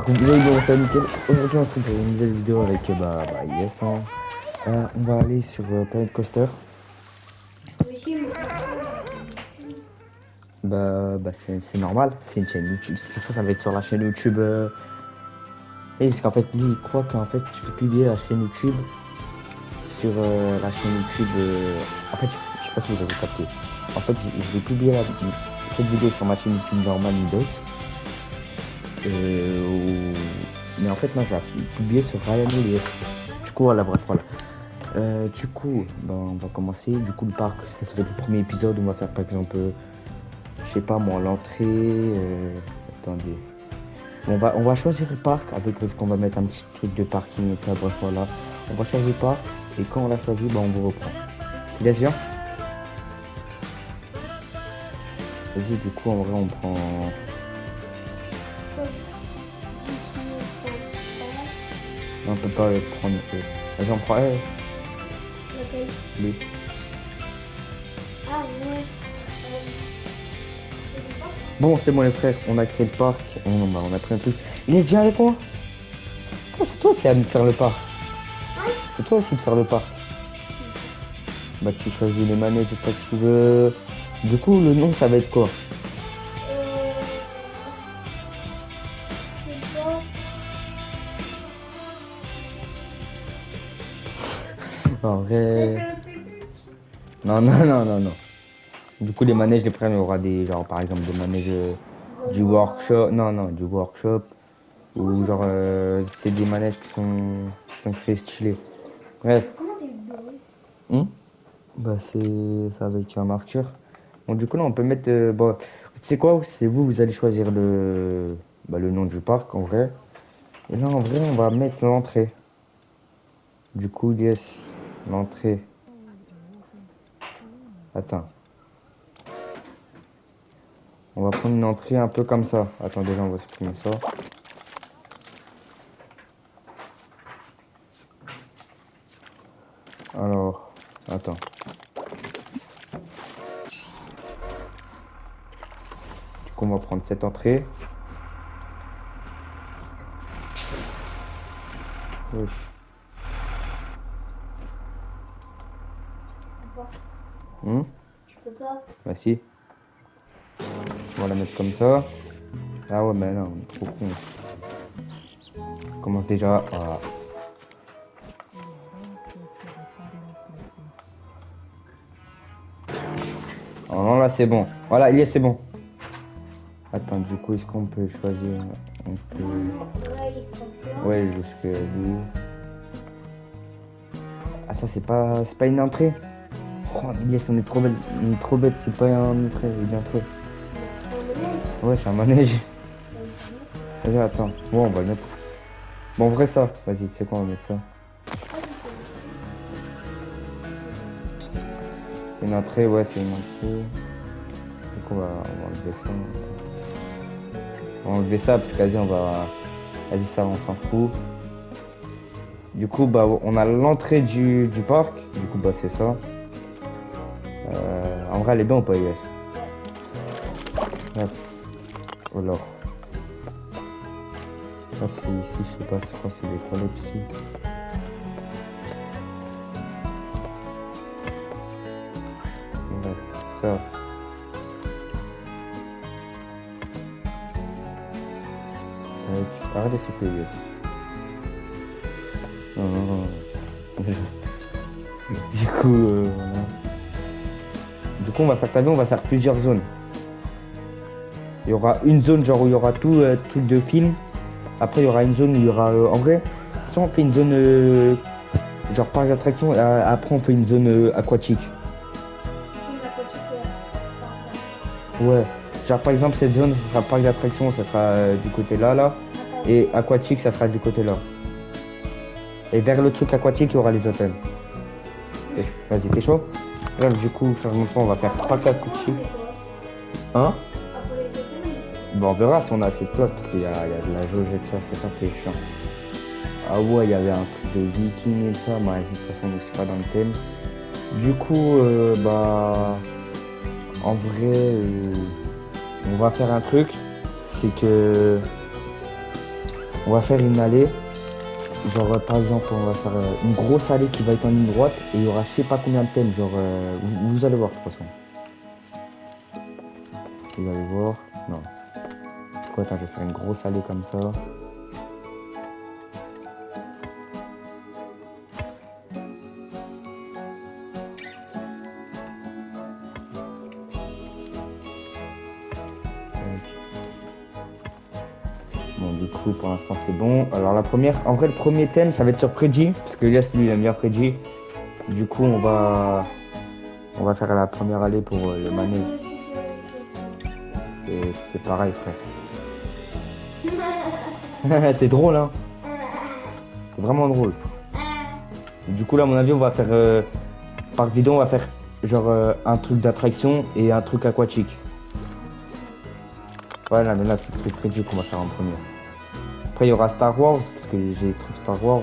Coucou, bon, ça nickel. Aujourd'hui, on se retrouve pour une nouvelle vidéo avec Yes. Hein. On va aller sur Planet Coaster. C'est normal, c'est une chaîne YouTube. Ça va être sur la chaîne YouTube. Et parce qu'en fait, lui, il croit qu'en fait, tu fais publier la chaîne YouTube sur la chaîne YouTube. En fait, je sais pas si vous avez capté. En fait, je vais publier cette vidéo sur ma chaîne YouTube normale Windows. Mais en fait, moi, j'ai publié sur Ryan Elias. Du coup, voilà, bref, voilà. On va commencer. Du coup, le parc, ça fait le premier épisode. On va faire, par exemple, je sais pas moi, l'entrée. Attendez. On va choisir le parc avec parce qu'on va mettre un petit truc de parking et ça. Bref, voilà. On va choisir le parc. Et quand on l'a choisi, on vous reprend. Bien sûr. Vas-y, du coup, en vrai, on prend. On peut pas prendre. Vas-y, on prend. Lui. Ah ouais. Bon, c'est bon les frères, on a créé le parc, on a pris un truc. Laisse, viens avec moi. C'est toi aussi à me faire le parc. C'est toi aussi de faire le parc. Bah tu choisis les manèges et ça que tu veux. Du coup, le nom ça va être quoi? C'est quoi? En vrai. Non. Du coup, les manèges, les frères, il y aura des, genre par exemple des manèges du workshop. Non, du workshop. Ou genre, c'est des manèges qui sont très stylés. Bref. Comment t'es bon? Bah c'est avec un marqueur. Bon du coup là on peut mettre bon tu sais quoi c'est vous allez choisir le nom du parc en vrai. Et là en vrai on va mettre l'entrée. Du coup yes l'entrée. Attends. On va prendre une entrée un peu comme ça. Attends déjà on va supprimer ça. Alors attends. Du coup on va prendre cette entrée. Wesh. Pourquoi? Tu peux pas. Bah si. On va la mettre comme ça. Ah ouais mais là on est trop con. On commence déjà à. Oh non, là c'est bon. Voilà, il est, c'est bon. Attends, du coup, est-ce qu'on peut choisir un peu. Ouais, extraction. Ouais, jusque lui. Ah, ça, c'est pas une entrée. Oh, yes, on est trop belle. On est trop bête, c'est pas une entrée, une entrée. Ouais, c'est un manège. Vas-y, attends. Bon, on va le mettre. Bon, en vrai, ça. Vas-y, tu sais quoi, on va mettre ça. Une entrée, ouais, c'est une entrée. Du coup, on va enlever ça. On va enlever ça parce que, vas-y, on va. Vas-y, ça, on s'en fout. Du coup, bah, on a l'entrée du parc. Du coup, bah, c'est ça. En vrai, elle est bien ou pas, hier? Ouais. Alors. Ça, c'est ici, je sais pas, c'est quoi, c'est les toilettes ici. Ouais, ça. Arrête de souffler, yes. Non. Du coup, voilà. Du coup, on va faire, t'as vu, on va faire plusieurs zones. Il y aura une zone genre où il y aura tout de film. Après, il y aura une zone où il y aura, en vrai, si on fait une zone genre parc d'attraction, après on fait une zone aquatique. Ouais. Genre par exemple cette zone, ça sera parc d'attraction, ça sera du côté là. Et aquatique, ça sera du côté là. Et vers le truc aquatique, il y aura les hôtels. Vas-y, t'es chaud? Là, du coup, on va faire parc aquatique. Hein? Bon, on verra si on a assez de place parce qu'il y a de la jauge et tout ça, c'est ça qui est chiant. Ah ouais, il y avait un truc de viking et ça, mais vas-y, de toute façon, c'est pas dans le thème. Du coup, en vrai, on va faire un truc, c'est que On va faire une allée. Genre, par exemple, on va faire une grosse allée qui va être en ligne droite et il y aura je sais pas combien de thèmes. Genre, vous allez voir de toute façon. Vous allez voir. Non. Quoi, attends, je vais faire une grosse allée comme ça. Bon, du coup, pour l'instant, c'est bon. Alors, la première, en vrai, le premier thème, ça va être sur Freddy, parce que Elias, lui, il aime bien Freddy. Du coup, on va faire la première allée pour le manège. Et c'est pareil, frère. T'es drôle, hein? C'est vraiment drôle. Du coup, là, à mon avis, on va faire, par vidéo, on va faire genre un truc d'attraction et un truc aquatique. Voilà, mais là, c'est le truc Freddy qu'on va faire en premier. Après, il y aura Star Wars, parce que j'ai des trucs Star Wars.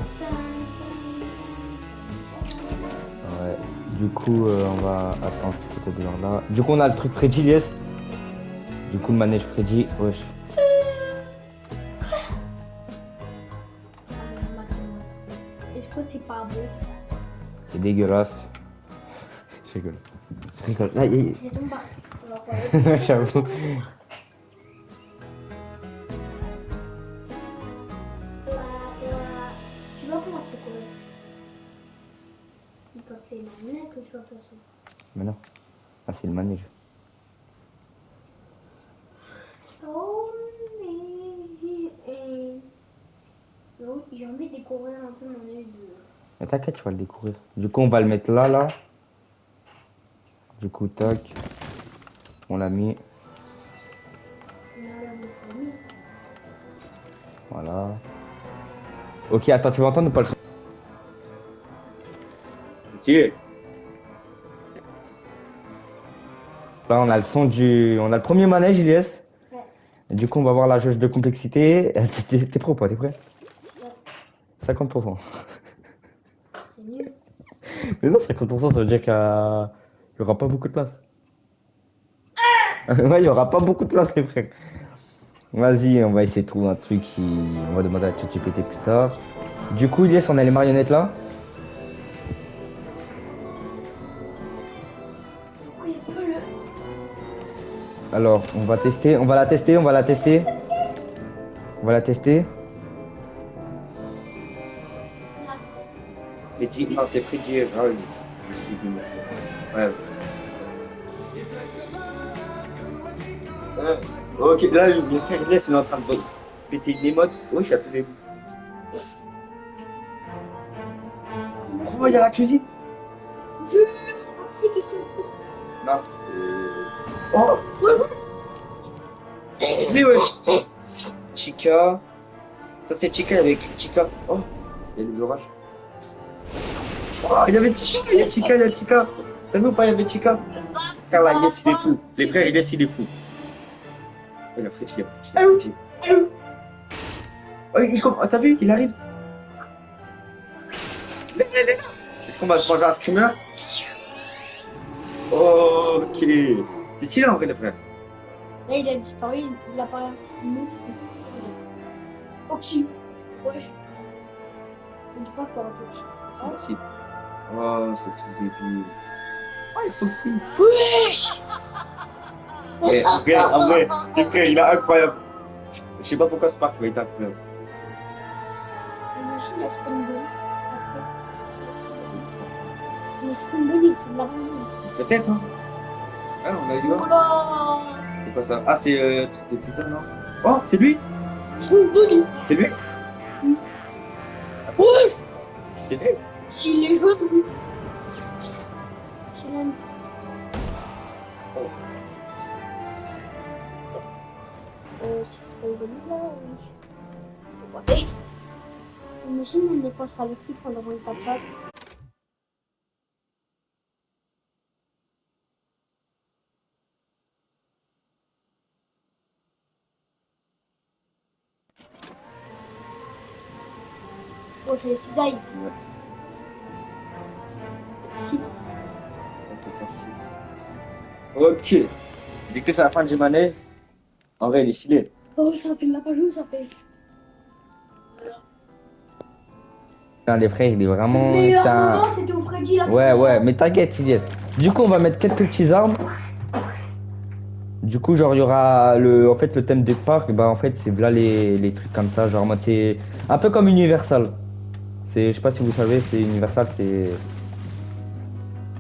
Ouais. Du coup, on va... Attends, c'est peut-être vers là. Du coup, on a le truc Freddy, yes. Du coup, le manège Freddy, wesh. Est-ce que c'est pas beau? C'est dégueulasse. Je rigole. Je rigole. Là, C'est ton bas. j'avoue. Tu vois comment c'est quoi? Il peut faire la manette que je vois de toute façon. Mais non. Ah, c'est le manège. Donc, j'ai envie de découvrir un peu mon œil de... Mais t'inquiète, tu vas le découvrir. Du coup, on va le mettre là, là. Du coup, tac. On l'a mis. Voilà. Ok, attends, tu vas entendre ou pas le son? Si. Là, on a le son du... On a le premier manège, Ilyes. Ouais. Et du coup, on va voir la jauge de complexité. T'es prêt ou pas? T'es prêt? Ouais. 50%. C'est nul. Mais non, 50%, ça veut dire qu'il y aura pas beaucoup de place. Ouais, il y aura pas beaucoup de place, les frères. Vas-y, on va essayer de trouver un truc qui... On va demander à ChatGPT plus tard. Du coup, Ilyes, on a les marionnettes là. Pourquoi il n'y a pas le... Alors, on va tester, on va la tester, on va la tester. On va la tester. Et dit, non, c'est Freddy. Ah oui, je suis venu. Ouais. Ok, là, mon frère Ilyes, il est en train de péter une émote. Oh, j'ai appelé. Oh, il y a la cuisine. C'est parti qui se... Non, c'est... Oh, dis, ouais. Chica. Ça, c'est Chica avec Chica. Oh, il y a des orages. Oh, il y avait Chica, il y a Chica, il y a Chica. T'as vu ou pas, il y avait Chica? Car là, Ilyes, il est fou. Les frères, Ilyes, il est fou. Oh, il a Freddy, il a Freddy. Oh, oh, t'as vu, il arrive. Est-ce qu'on va se manger un screamer? Oh, ok. C'est stylé en vrai, les frères. Là, il a disparu, il a pas... Foxy. Wesh. On dit pas quoi, Foxy. C'est facile. Oh, ce truc débile. Oh, il faut aussi. Wesh. Mais en vrai, les frères, il est incroyable. Je sais pas pourquoi Spark va être incroyable. La machine, elle se prend une bonne. Mais c'est pas une bonne, il faut de la raison. Peut-être, hein. Ah, on a eu Oh un. là. C'est quoi ça? Ah, c'est truc de teaser, non? Oh, c'est lui? C'est une bonne. C'est lui? Wesh. C'est lui? S'il est jaune, oui. C'est la... Oh. Si c'est pas une bonne, là... Ouais. Imagine, on est passé à l'écrit pendant une patate. Oh, c'est les cisailles. Ouais. Si. C'est sorti. Ok. Dès que c'est la fin du manège, en vrai, il est stylé. Oh, ça fait de la page, ça fait. Putain, les frères, il est vraiment... Mais c'est à un un- moment, c'était au Freddy là. Ouais, mais t'inquiète, Ilyes. Du coup, on va mettre quelques petits arbres. Du coup, genre, il y aura le... En fait, le thème des parcs, bah, en fait, c'est là les trucs comme ça. Genre, en mode, c'est un peu comme Universal. Je sais pas si vous savez, c'est Universal, c'est...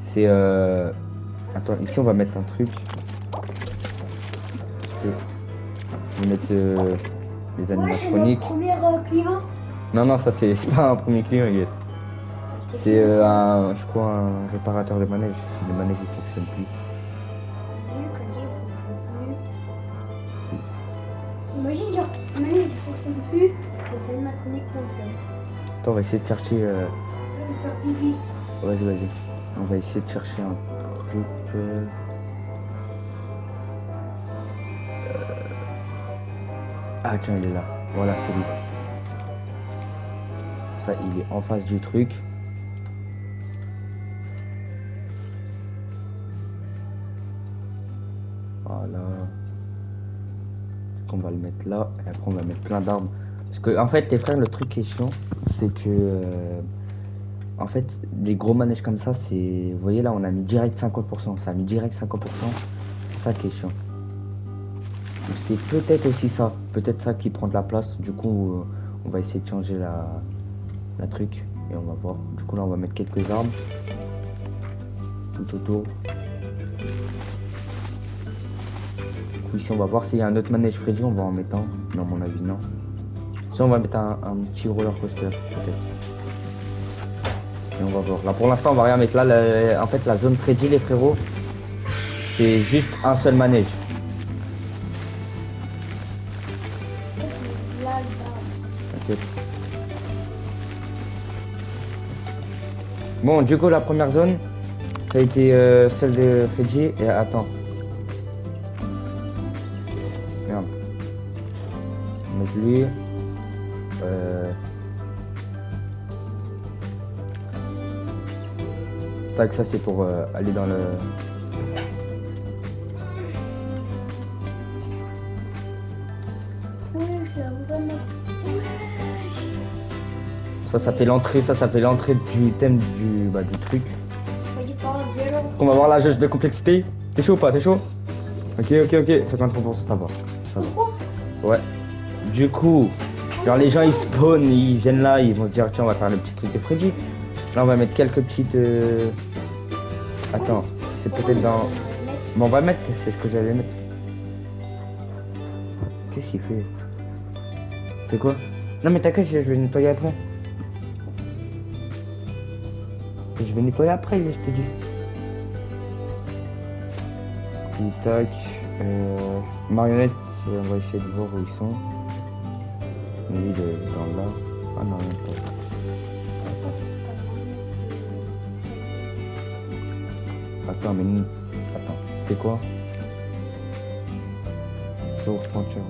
C'est... Attends, ici, on va mettre un truc. Parce que... On va mettre les Ouais, c'est animatroniques. le premier client. Non, non, ça, c'est c'est pas un premier client, Ilyes. C'est je crois, un réparateur de manège. Si le manège, il fonctionne plus. Imagine, genre, le manège il fonctionne plus, et c'est l'animatronique fonctionne. Attends, on va essayer de chercher... Je vais me faire pipi. Vas-y, vas-y. On va essayer de chercher un truc. Ah, tiens, il est là. Voilà, c'est lui. Ça, il est en face du truc. Voilà. On va le mettre là. Et après, on va mettre plein d'arbres. Parce que, en fait, les frères, le truc qui est chiant, c'est que. En fait, des gros manèges comme ça, c'est. Vous voyez là, on a mis direct 50%. Ça a mis direct 50%. C'est ça qui est chiant. Donc, c'est peut-être aussi ça. Peut-être ça qui prend de la place. Du coup, on va essayer de changer la truc. Et on va voir. Du coup, là, on va mettre quelques arbres. Tout autour. Du coup, ici, on va voir s'il y a un autre manège Freddy. On va en mettre un. Non, à mon avis, non. Si, on va mettre un petit roller coaster, peut-être. Et on va voir. Là, pour l'instant, on va rien mettre. Là, en fait, la zone Freddy, les frérots, c'est juste un seul manège. Là, T'inquiète. Bon, du coup, la première zone, ça a été celle de Freddy. Et attends. Merde. On va mettre lui. Tac, ça c'est pour aller dans le... oui, je la vraiment. Ça fait l'entrée, ça fait l'entrée du thème du truc. Freddy parle violent. On va voir la jauge de complexité. T'es chaud ou pas? T'es chaud? Ok, 53%, ça va. Ça va. Ouais. Du coup, genre les gens ils spawnent, ils viennent là, ils vont se dire tiens on va faire le petit truc de Freddy. Là on va mettre quelques petites... Attends, c'est peut-être dans... Bon on va mettre, c'est ce que j'allais mettre. Qu'est-ce qu'il fait? C'est quoi? Non mais t'inquiète, je vais nettoyer après. Je vais nettoyer après, je te dis. Tac. Marionnette, on va essayer de voir où ils sont. Mais lui, il est dans là. Ah non, même pas. Attends, mais nous... Attends, c'est quoi? Source, peinture...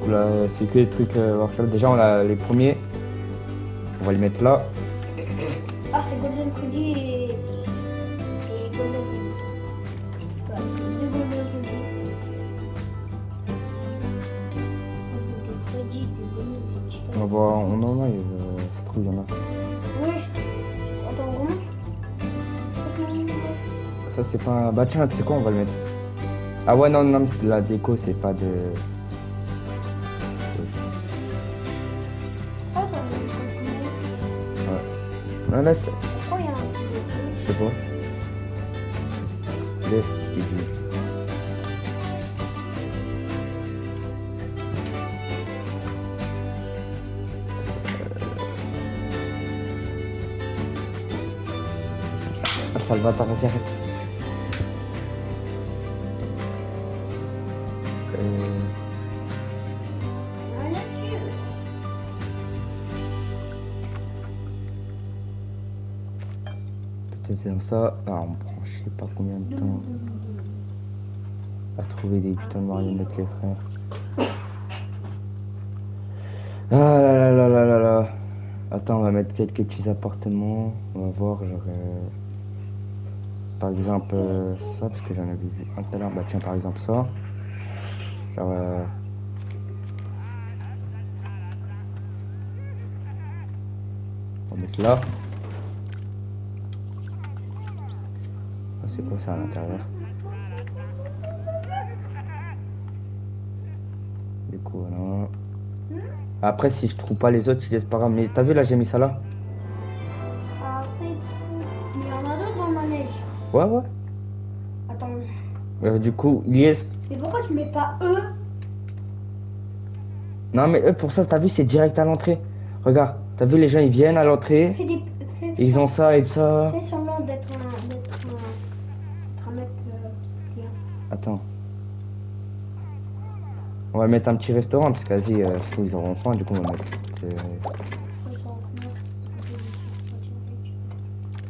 Là, c'est que les trucs workshop. Déjà, on a les premiers. On va les mettre là. Ah, c'est Golden Freddy et Golden Freddy. Voilà, c'est deux Golden Freddy. C'est des Freddy, des Golden Freddy. On va voir, on en a, c'est trop, il y en a. Oui, attends, comment? Ça, c'est pas... Bah tiens, tu sais quoi, on va le mettre. Ah ouais, non, non, mais c'est de la déco, c'est pas de... Ah, Non, là, c'est... pourquoi il y a un Je sais pas. Laisse, je te dis. Ah, Salvatore, vas-y, arrête. Peut-être c'est dans ça. Ah, on prend je sais pas combien de temps à trouver des putains de marionnettes, les frères. Ah là là là là là là. Attends, on va mettre quelques petits appartements. On va voir, genre... par exemple, ça, parce que j'en avais vu un tout à l'heure. Bah tiens, par exemple, ça. Genre... mettre là. Ah, c'est quoi ça à l'intérieur? Du coup, voilà. Après, si je trouve pas les autres, je laisse pas grave. Mais t'as vu là, j'ai mis ça là? Ah, c'est fou. Mais il y en a d'autres dans le manège. Ouais, ouais. Attends. Du coup, yes. Mais pourquoi tu mets pas eux? Non, mais eux, pour ça, t'as vu, c'est direct à l'entrée. Regarde, t'as vu, les gens, ils viennent à l'entrée. Fais des. Fais, Et ils ont ça et ça. fais semblant d'être un mec client. Attends. On va mettre un petit restaurant parce que vas-y, sinon ils auront faim. Du coup, on va mettre.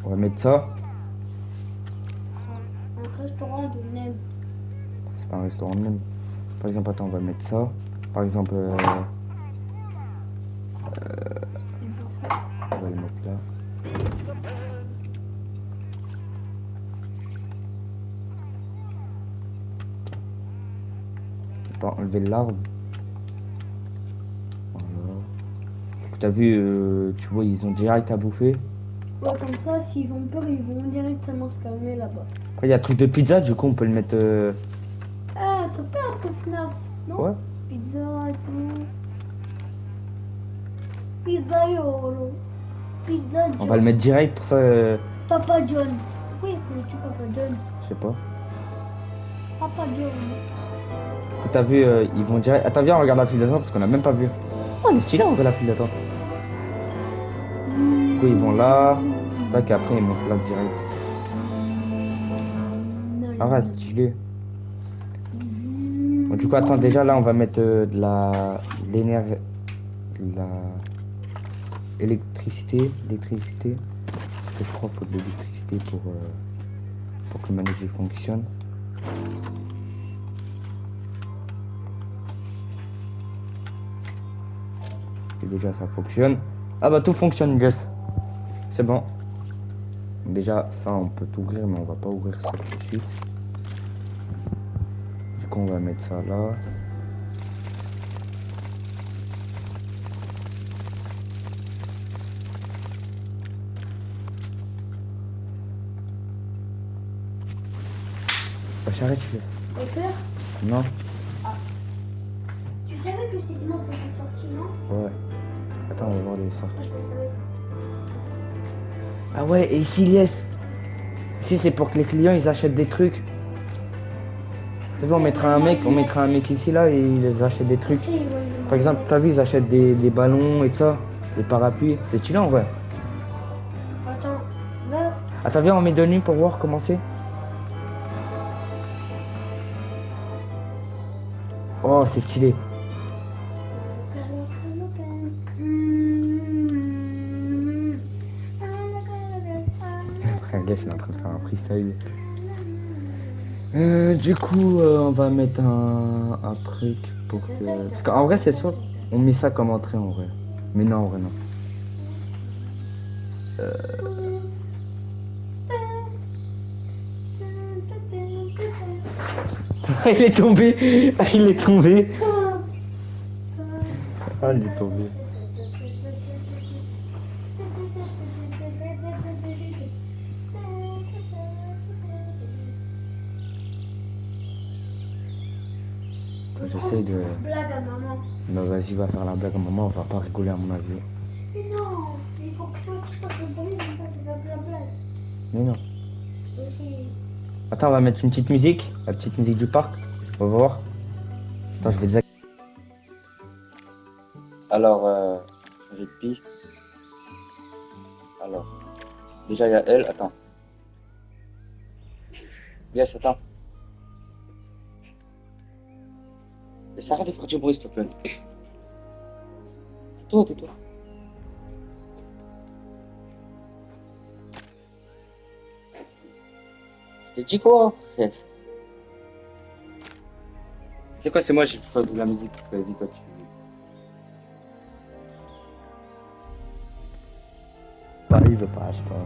On va mettre ça. Un restaurant de Nem. C'est pas un restaurant de même. Par exemple, attends, on va mettre ça. Par exemple, on va le mettre là. On va enlever l'arbre. Voilà. T'as vu, tu vois, ils ont direct à bouffer. Ouais, comme ça, s'ils ont peur, ils vont directement se calmer là-bas. Après, il y a le truc de pizza, du coup, on peut le mettre. Ah, ça fait un peu FNAF, non? Ouais. Pizza et tout. Pizzaiolo. Pizza John. On va le mettre direct pour ça. Papa John. Pourquoi il connaît-tu Papa John? Je sais pas. Papa John. T'as vu, ils vont direct. Attends, viens, on regarde la file d'attente parce qu'on a même pas vu. Oh, elle est stylée, on regarde la file d'attente. Du coup, ils vont là. Tac, après, ils montent là direct. Ah ouais, c'est stylé. Bon, du coup, attends, déjà là, on va mettre de l'énergie. De la. Électricité. L'électricité. Parce que je crois qu'il faut de l'électricité pour que le manège il fonctionne. Et déjà ça fonctionne. Ah bah tout fonctionne, Jess. C'est bon. Déjà ça on peut tout ouvrir mais on va pas ouvrir ça tout de suite. Du coup on va mettre ça là. Bah j'arrête, je laisse. T'as peur? Non. Tu savais que c'est moi qui est sorti, non? Ouais. Attends, on va voir les sorties. Je savais. Ah ouais, et ici, yes. Ici, c'est pour que les clients, ils achètent des trucs. Tu vois, on mettra un mec ici, là, et il les achète des trucs. Par exemple, t'as vu, ils achètent des ballons et tout ça, des parapluies. C'est stylé, en vrai. Attends, va. Attends, viens, on met de nuit pour voir comment c'est. Oh, c'est stylé. Après, Guess, il est en train de faire un freestyle. Du coup, on va mettre un truc pour que... Parce qu'en vrai, c'est sûr, on met ça comme entrée, en vrai. Mais non, en vrai, non. Il est tombé. Ah, il est tombé. Ah, il est tombé. J'essaie de... Blague à maman. Non, vas-y, va faire la blague à maman, on va pas rigoler à mon avis. Mais non, il faut que toi tu sortes le bruit, comme ça c'est pas de la blague. Mais non. Ok. Attends, on va mettre une petite musique, la petite musique du parc. On va voir. Attends, je vais désactiver. Alors, j'ai de piste. Alors, déjà il y a elle, attends. Yes, attends. Et arrête de faire du bruit, s'il te plaît. Tais-toi, tais-toi. T'es dit quoi, chef? C'est quoi, c'est moi, j'ai choisi de la musique. Vas-y, toi, tu... Bah, il veut pas, je sais pas.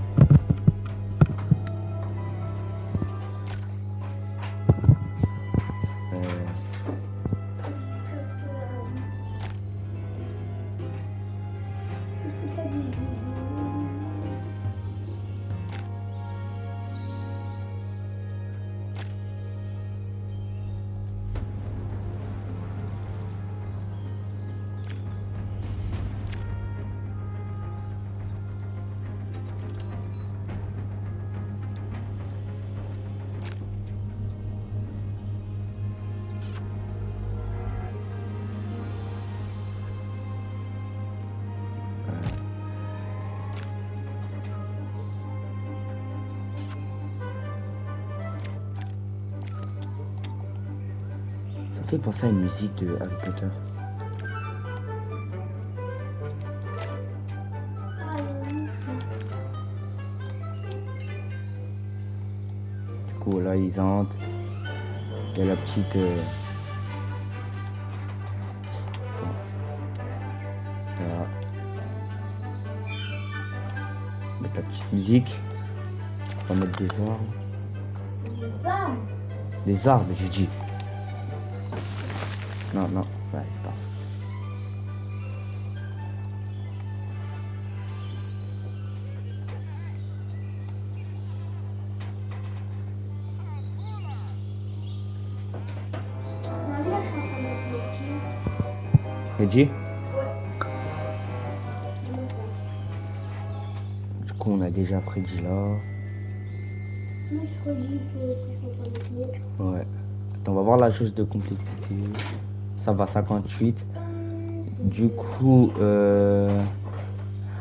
fait penser à une musique de Harry Potter. Du coup, là, ils entrent. Il y a la petite... Voilà. Mettre la petite musique. On va mettre des arbres. Les armes. Des arbres, j'ai dit. Non, non, ouais, pas. Regardez, là, je suis en train de mettre les pieds. Ready? Ouais. Du coup, on a déjà Freddy là. Moi, je crois que je suis en train de mettre. Ouais. Attends, on va voir la jauge de complexité. Ça va 58. Du coup,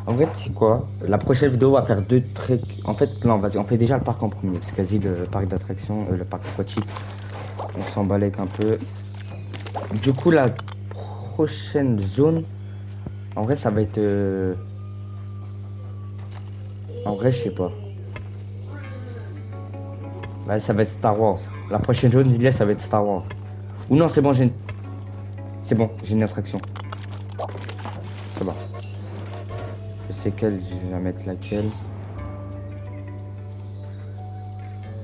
en fait, c'est quoi? La prochaine vidéo va faire deux trucs. En fait, non, vas-y, on fait déjà le parc en premier. C'est quasi le parc d'attractions, le parc aquatique. On s'emballe avec un peu. Du coup, la prochaine zone, en vrai, ça va être. En vrai, je sais pas. Là, ça va être Star Wars. La prochaine zone, il y a, ça va être Star Wars. Ou non, c'est bon, j'ai une... C'est bon, j'ai une attraction. C'est bon. Je sais quelle, je vais mettre laquelle.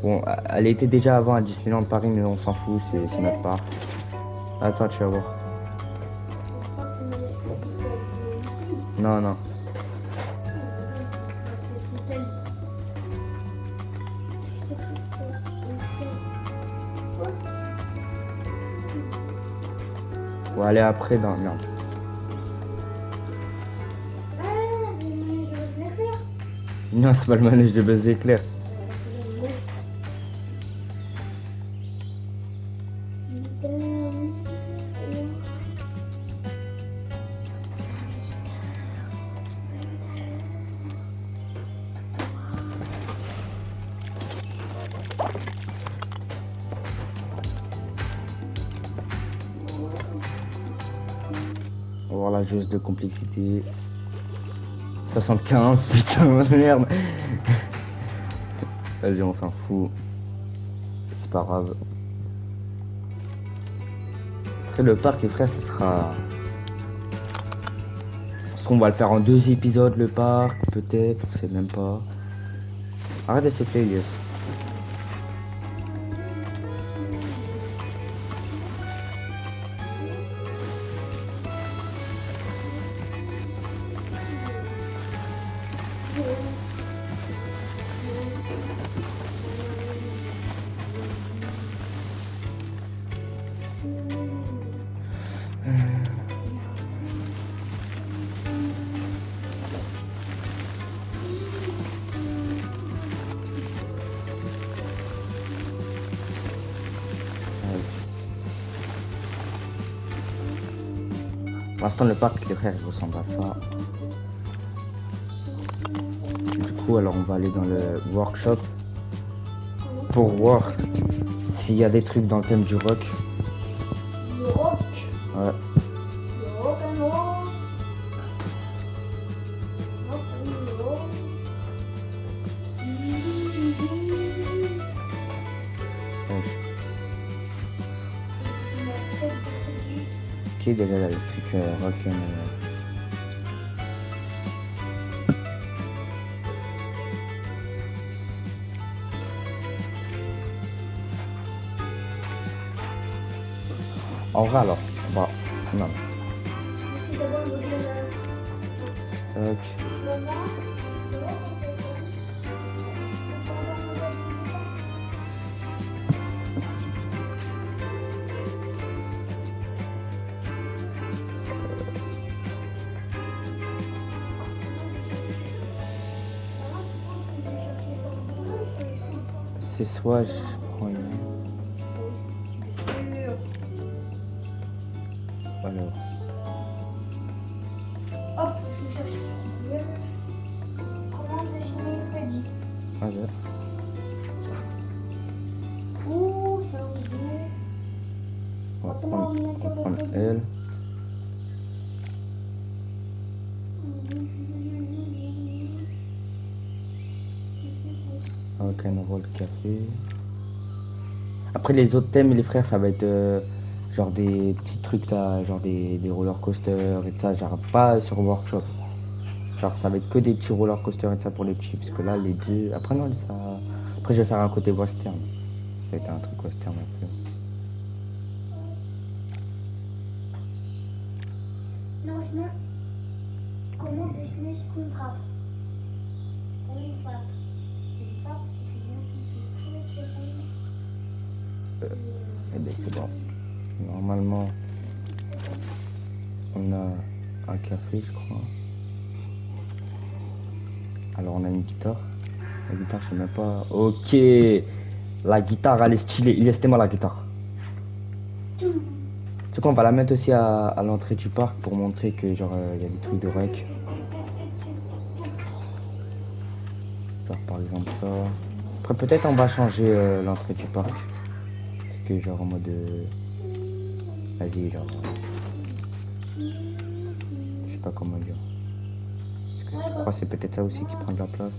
Bon, elle était déjà avant à Disneyland Paris, mais on s'en fout, c'est notre part. Attends, tu vas voir. Non, non. On va aller après dans... Non. Non, c'est pas le manège de Buzz Éclair. On va voir la jauge de complexité. 75, putain, merde. Vas-y, on s'en fout. C'est pas grave. Après, le parc, les frères, ce sera... Parce qu'on va le faire en 2 épisodes, le parc, peut-être, on sait même pas. Arrête de s'éclater, Elias. Pour l'instant, le parc, les frères, il ressemble à ça. Du coup, alors on va aller dans le workshop pour voir s'il y a des trucs dans le thème du rock. Le rock. Ouais. Le rock and roll. Rock and roll. Ouais. C'est ma tête de produit. Ok, déjà là, le truc rock and... En vrai, alors, bah, non. C'est d'abord le modèle. Tac. C'est soit je prends une... Alors, Hop, je cherche. Comment dessiner Freddy? alors. Ouh, c'est un jeu. On va Comment rock'n'roll café. Après les autres thèmes, les frères, ça va être genre des petits trucs là, genre des roller coasters et tout ça, genre pas sur workshop. Genre ça va être que des petits roller coasters et tout ça pour les petits, parce que là les deux. Après non, ça. Après je vais faire un côté western. Ça va être un truc western un peu. Non, sinon, comment dessiner Springtrap? Springtrap. Springtrap, Eh ben c'est bon. Normalement, on a un café, je crois. Alors on a une guitare. La guitare, je sais même pas. Ok. La guitare, elle est stylée. Il est moi la guitare. C'est quoi, on va la mettre aussi à l'entrée du parc pour montrer que genre il y a des trucs de rec. Genre par exemple ça. Après peut-être on va changer l'entrée du parc. Parce que genre en mode vas-y genre je sais pas comment dire. Parce que je crois que c'est peut-être ça aussi qui prend de la place.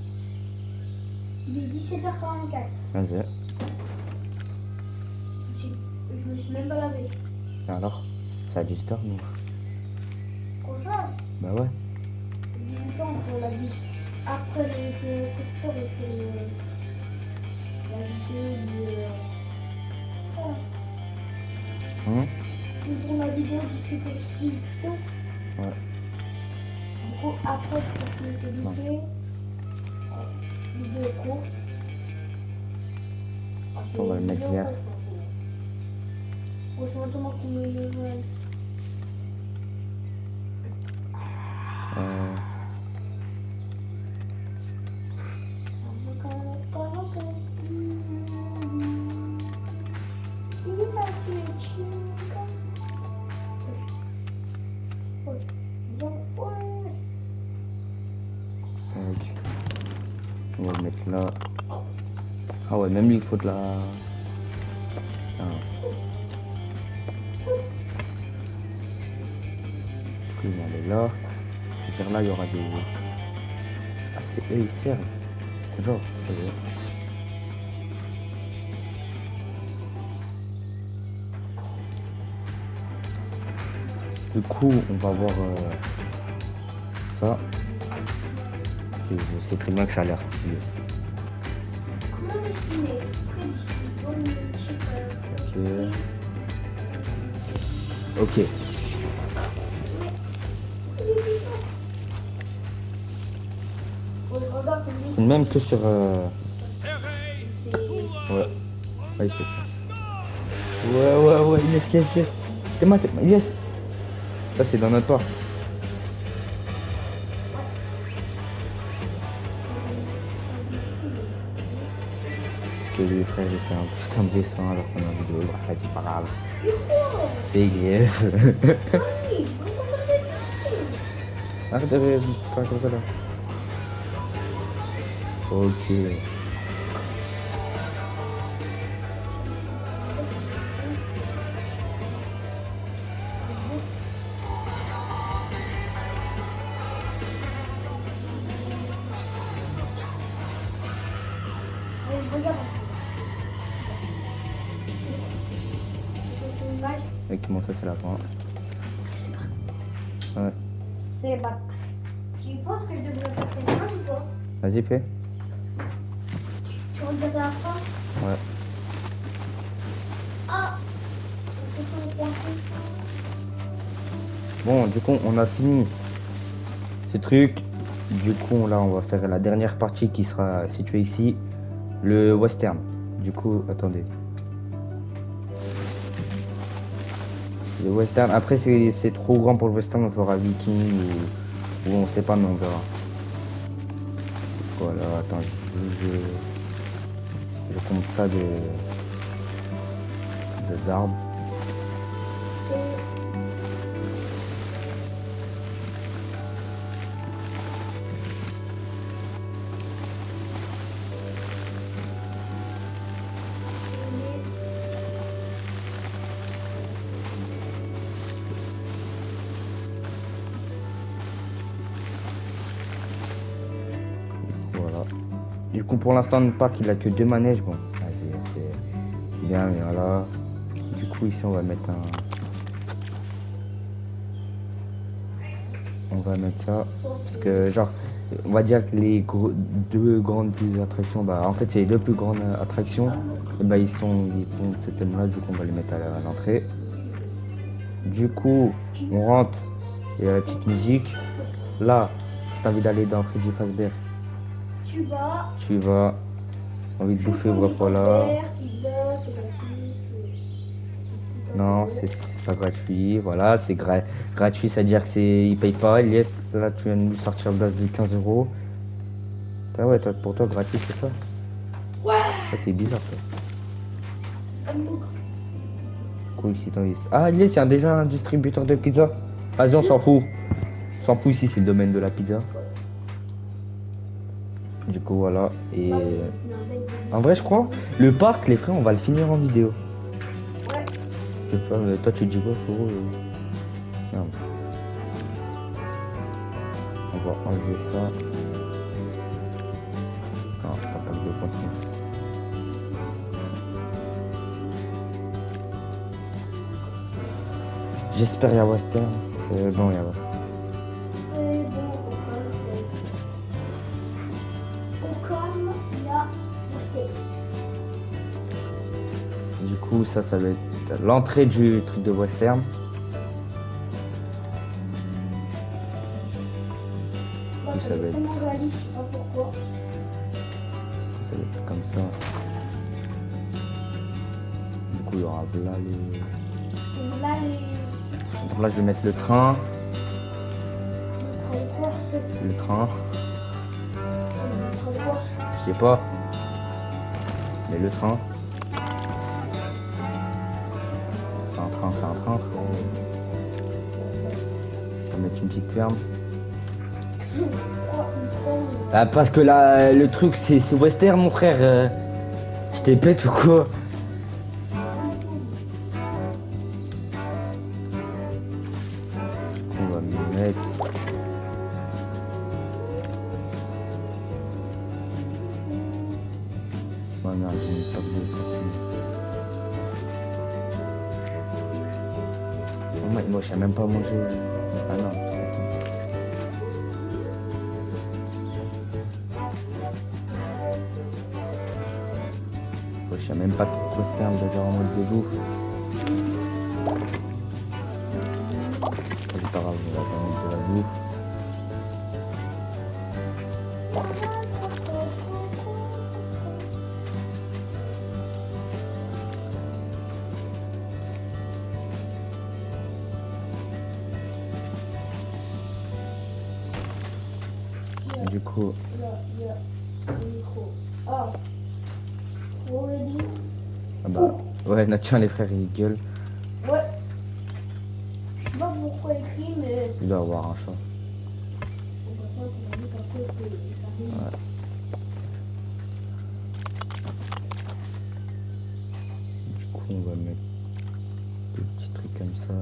Il est 17h44. Vas-y. Je me suis même pas lavé. Et alors? C'est à 18h nous. Pour ça, Bah ouais. 18 ans pour la vie. Après le cours, j'ai fait la vidéo du. Je tourne la vidéo du super expliqué. Ouais. Du coup, après, pour que je te dise, vidéo court. On va le mettre vert. Ou c'est maintenant qu'on met le voile. On va le mettre là. Ah ouais, même lui il faut de la. Ah. Puis on va aller là. Et vers là il y aura des. Ah c'est eux ils servent. Genre. Ouais. Du coup on va voir ça. Et je sais très bien que ça a l'air stylé. Comment dessiner? Ok. C'est le même que sur. Ouais. Ouais, il fait ça. Ouais, yes. T'es yes. Ça, c'est dans notre part. Que les frères, j'ai fait un puissant dessin alors qu'on a une vidéo. Bah, c'est pas grave. C'est yes. Arrête de faire comme ça là. Ok. Et comment ça, c'est la fin? Ouais. C'est bac. Tu penses que je devrais passer la fin ou pas? Vas-y, fais. Tu regardes la fin? Ouais. Ah! Bon, du coup, on a fini ce truc. Du coup, là, on va faire la dernière partie qui sera située ici. Le western. Du coup, attendez. Le western. Après, c'est trop grand pour le western. On fera viking ou on sait pas, mais on verra. Voilà, attends. Je compte ça d'arbres. Du coup, pour l'instant, le parc, il a que 2 manèges. Bon, c'est bien, mais voilà. Du coup, ici, on va mettre un... On va mettre ça. Parce que, genre, on va dire que les deux grandes plus attractions, bah, en fait, c'est les deux plus grandes attractions. Et bah, ils font de ce thème-là, du coup, on va les mettre à l'entrée. Du coup, on rentre. Il y a la petite musique. Là, si t'as envie d'aller dans Freddy Fazbear, Tu vas. tu vas. Envie de bouffer, voilà. Non, c'est pas gratuit. Voilà, c'est gratuit, c'est-à-dire que il paye pas. Yes, là, tu viens de nous sortir le base de 15 euros. Ah ouais, pour toi, gratuit, c'est ça? Ouais. Ça, t'es bizarre, toi. Cool, ici, ah, yes, il y a déjà un distributeur de pizza. Vas-y, on s'en fout. On s'en fout ici, c'est le domaine de la pizza. Du coup, voilà. Et en vrai, je crois, le parc, les frères, on va le finir en vidéo. Ouais. Je sais pas, mais toi, tu dis quoi, frérot? Merde. On va enlever ça. Non, pas de contenu. J'espère y a Western. C'est bon, y a Western. C'est bon, au calme, il y a Western. Du coup, ça va être l'entrée du truc de Western. Ça va être... tellement réaliste, je sais pas pourquoi. Ça va être comme ça. Du coup, il y aura là les... Là, Donc là, je vais mettre le train. Le train. Je sais pas. Mais le train. C'est un train, c'est un train. On va mettre une petite ferme. Ah, parce que là, le truc, c'est Western, mon frère. Je t'ai pète ou quoi? On va mettre... Oh merde, j'ai mis pas de contenu. Oh, moi, je sais même pas manger. Ah non. Je sais même pas trop ce terme déjà en mode de bouffe. C'est pas grave, on va pas mettre de la bouffe. Du coup... Ah bah, ouais, tiens, les frères, ils gueulent. Ouais. Je sais pas pourquoi il crie, mais... Il doit avoir un chat. Ouais. Du coup, on va mettre des petits trucs comme ça.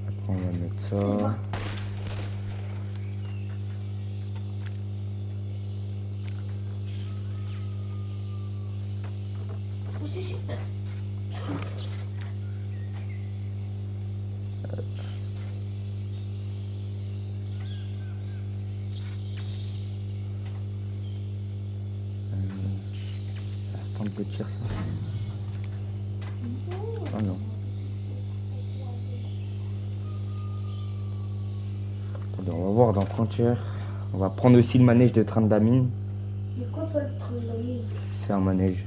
Après, on va mettre ça. Un peu de tir ça. Ah non. Attendez, on va voir dans Frontier. On va prendre aussi le manège de train d'Amine. Mais quoi ça, le train d'Amine? C'est un manège.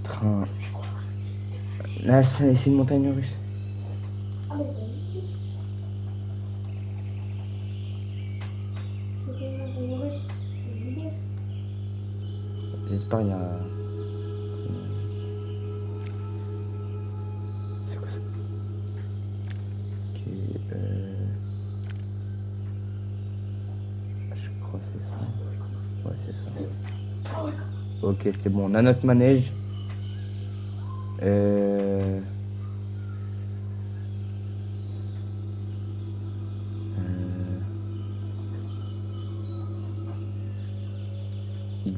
Train. Là, c'est une montagne russe. Ah mais c'est une montagne russe, je veux dire. J'espère il y a... C'est quoi ça? Ok, je crois que c'est ça. Ouais, c'est ça. Ok, c'est bon, on a notre manège.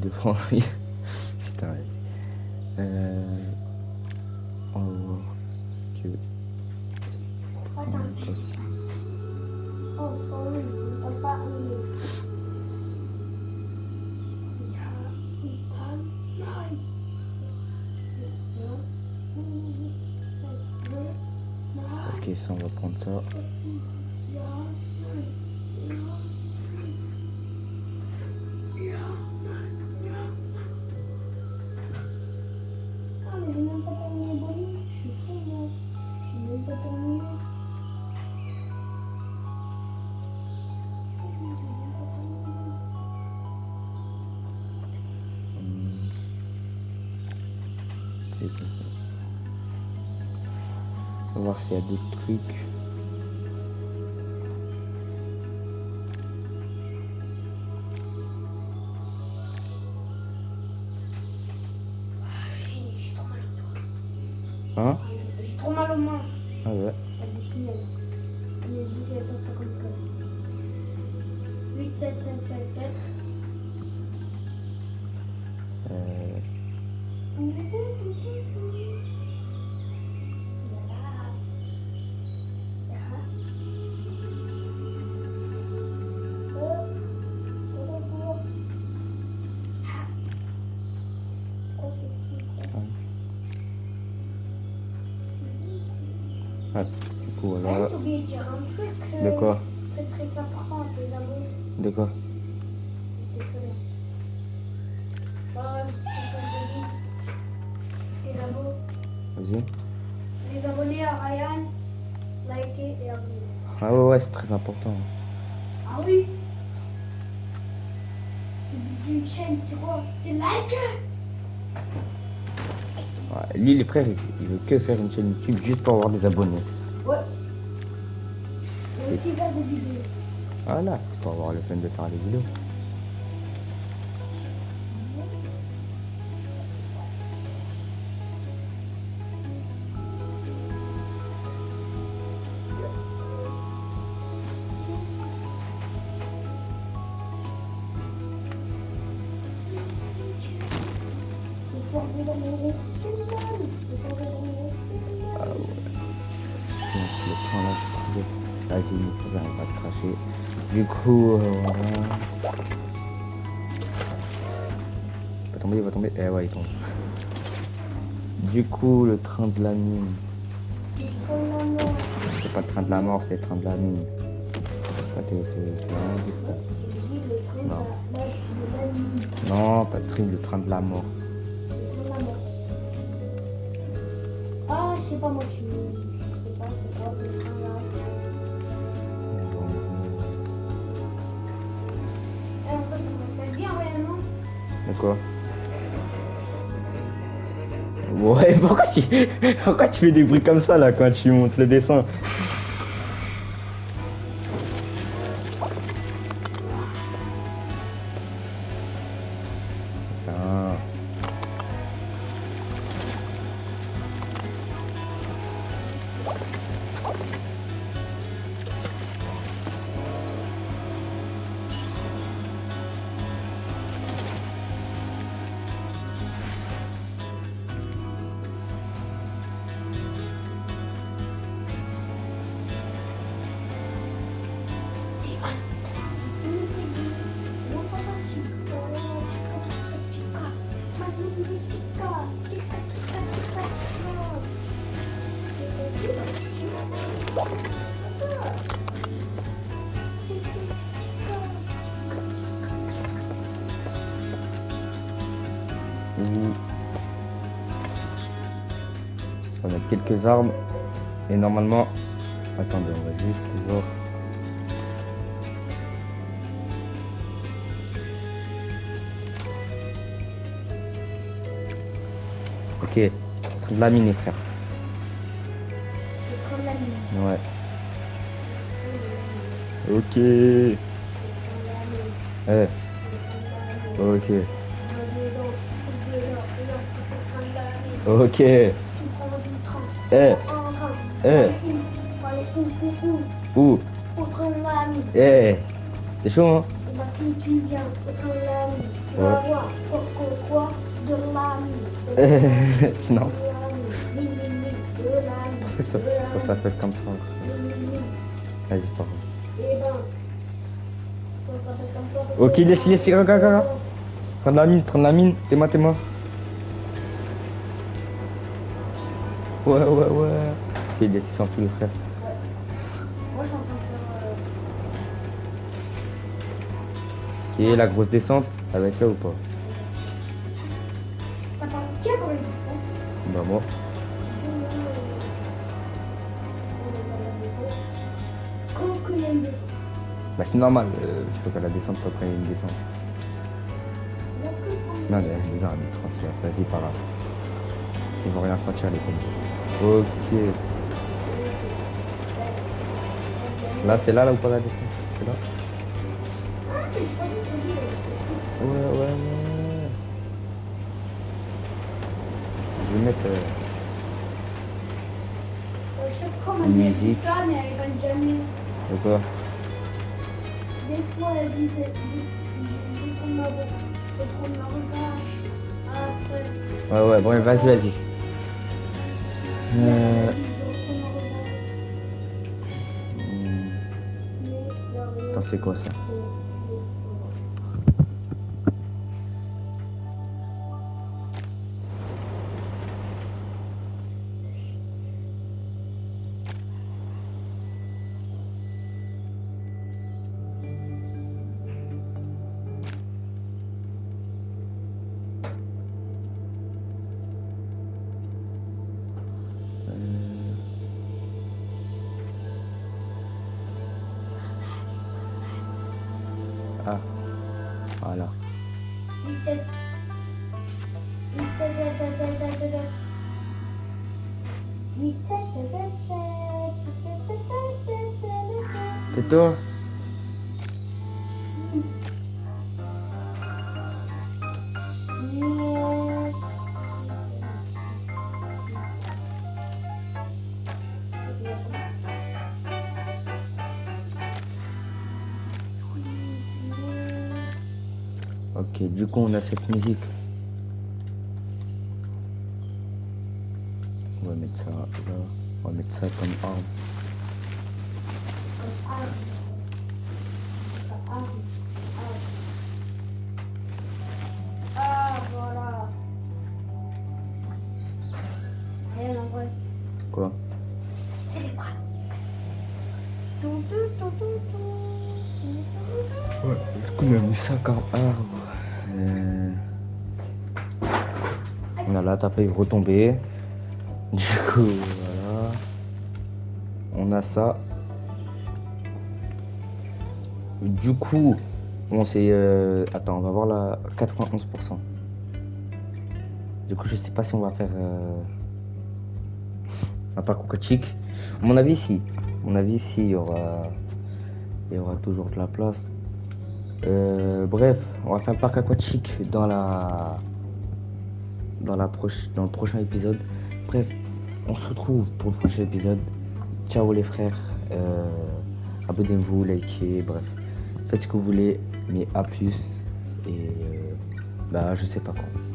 devant. Putain. On va voir. Parce que. Attends. Oh, sorry. On peut pas aller. Ok, ça, on va prendre ça. Ah, mais j'ai même pas terminé Bonnie. Je suis fou, moi. J'ai même pas terminé. C'est comme ça. On va voir s'il y a d'autres trucs. J'ai trop mal au doigt. Hein? J'ai trop mal aux mains. Ah ouais. Elle dessine, elle. Elle dessine, elle passe comme ça. 8 têtes, têtes, têtes, têtes. Ah, du coup, voilà. J'ai oublié de dire un truc De quoi? très très important à tes abonnés. De quoi? C'est très bien. Les abos. Vas-y. Les abonnés à Ryan, likez et abonnez. Ah ouais, c'est très important. Ah oui. Le but d'une chaîne, c'est quoi? C'est liker. Ouais, lui, les frères, il veut que faire une chaîne YouTube juste pour avoir des abonnés. Ouais. Et C'est- aussi faire des vidéos. Voilà, pour avoir le fun de faire les vidéos. Ah ouais. Donc, le temps là, je trouvais. Vas-y, il faut pas se cracher. Du coup, voilà. Il va tomber. Eh ouais, il tombe. Du coup, le train de la mine. C'est pas le train de la mort, c'est le train de la mine. C'est vraiment différent. Non. Non, pas le train de la mort. Ah, je sais pas, moi, je sais pas, c'est quoi le train là. En fait, ça me fait bien réellement. De quoi? Ouais, pourquoi tu fais des bruits comme ça là quand tu montes le dessin? Putain. On a quelques armes et normalement, attendez, on va juste voir. Ok, train de la mine, les frères. Le train de la mine. Ouais. Ok. Ok. Ok. Où? Au train de la mine. C'est chaud, hein? Et bah, Si tu viens autant l'ami, tu Ouais. vas voir quoi de l'ami. Sinon, De l'ami, de l'ami. c'est pour ça que ça s'appelle comme ça. Vas-y, pas grave. Eh ben, ça s'appelle comme ça. parce Ok, que- laisse, regarde. Prends de la mine, t'es-moi. Ouais. Ok, laisse sans plus, frère. Moi, je suis en train de faire. Ok, la grosse descente, avec là ou pas? T'as parlé qui a parlé de ça? Bah, moi. Quand il y a une Bah, c'est normal, il faut que la descente soit quand il y a une descente. Non, les arbitres transfert, vas-y, par là. Ils vont rien sentir, les cons. Ok. Là, c'est là ou pas la descente? C'est là? Ouais. Je vais mettre chaque fois, on dit musique. ça, mais elle gagne jamais. De quoi? Des fois, elle dit dès qu'on la regarde. Après. Ouais, bon, vas-y. Elle dit, Euh, dès qu'on la regarde. Attends, c'est quoi ça? Ah, voilà. C'est toi? Ok, du coup, on a cette musique. On va mettre ça là. On va mettre ça comme arme. Ah, voilà. Et on envoie. Quoi? C'est les bras. Ouais, du coup, on a mis ça comme arme. Voilà, t'as failli retomber. Du coup, voilà. On a ça. Du coup, on s'est... Attends, on va voir la 91%. Du coup, je sais pas si on va faire un parcours aquatique. À mon avis, si. À mon avis, si, il y aura toujours de la place. Bref, on va faire un parc aquatique dans le prochain épisode. Bref, on se retrouve pour le prochain épisode. Ciao les frères. Abonnez-vous, likez, bref. Faites ce que vous voulez, mais à plus. Et bah je sais pas quand.